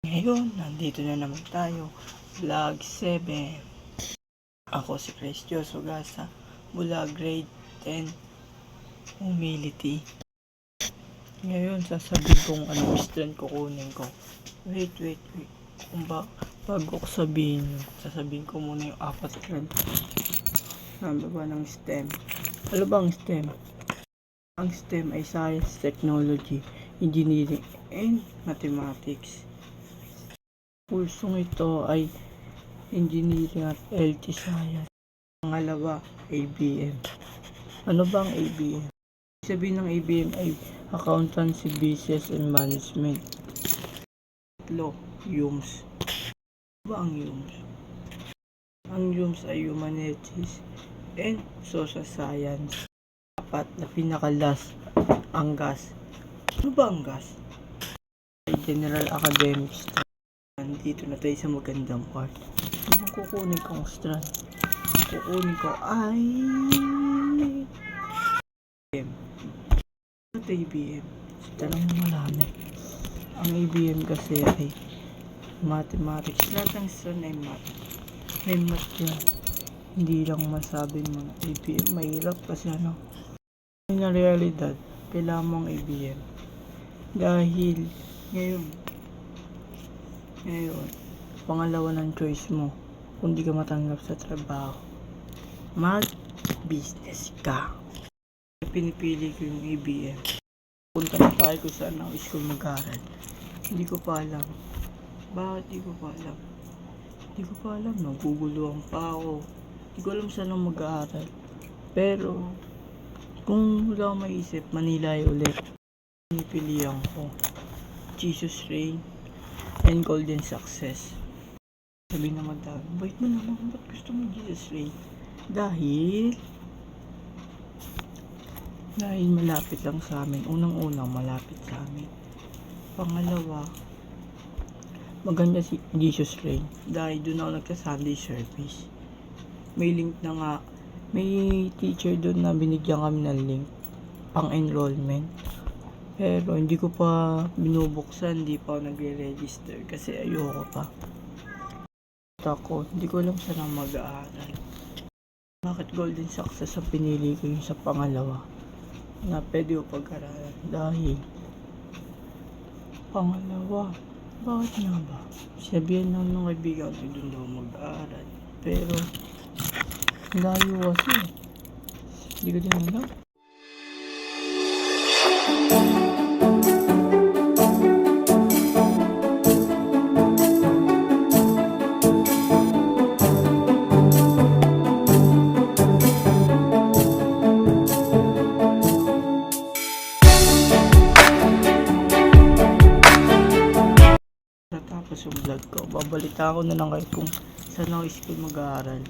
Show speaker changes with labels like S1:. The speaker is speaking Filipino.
S1: Ngayon, nandito na naman tayo, vlog 7. Ako si Chris Josogasa mula grade 10 humility. Ngayon, sasabihin kong anong strand kukunin ko. Wait. Bago ko sasabihin ko muna yung 4 strand. Ano ba ng STEM? Ano ba ang STEM? Ang STEM ay Science, Technology, Engineering, and Mathematics. Pulsong ito ay Engineering at LT Science. Pangalawa, ABM. Ano ba ang ABM? Sabihin ng ABM ay Accountancy, Business, and Management. Tatlo, HUMS. Ano ba ang HUMS? Ang HUMS ay Humanities and Social Science. 4 na pinakalas, ang GAS. Ano ba ang GAS? Ay General Academics. Nandito na tayo sa magandang part. Anong kukunin kong strand? Kukunin ko ay ABM. At ABM, tanong mo marami. Ang ABM kasi ay mathematics. Lahat ng strand ay math. May math yan. Hindi lang masabi mo na ABM. Mahirap kasi na realidad, kailangan mo ang ABM. Dahil ngayon, pangalawa ng choice mo kung di ka matanggap sa trabaho, mag-business ka. Pinipili ko yung ABM. Punta na tayo kung saan ako school mag-aral. Hindi ko pa alam. Bakit di ko pa alam? Hindi ko pa alam. Naguguluhan pa ako. Hindi ko alam saan ako mag-aaral. Pero kung wala akong maisip, Manila ay ulit. Pinipilihan ko Jesus Reign and Golden Success. Sabi na madami, bait mo naman, ba't gusto mo Jesus Reign? Dahil malapit lang sa amin. Unang-unang malapit sa amin. Pangalawa, maganda si Jesus Reign dahil doon ako nagsa-Sunday service. May link na nga, may teacher doon na binigyan kami ng link pang enrollment. Pero hindi ko pa binubuksan, hindi pa ako nagre-register kasi ayoko pa. Hindi ko alam saan ang mag-aaral. Bakit Golden Success ang pinili ko yung sa pangalawa na pwede ko pag-aralan? Dahil pangalawa, bakit nga ba? Sabihan lang ng kaibigan ko doon daw mag-aaral. Pero layo kasi. Hindi ko din alam. Yung vlog ko, babalita ko na lang kayo kung saan ako school mag-aaral.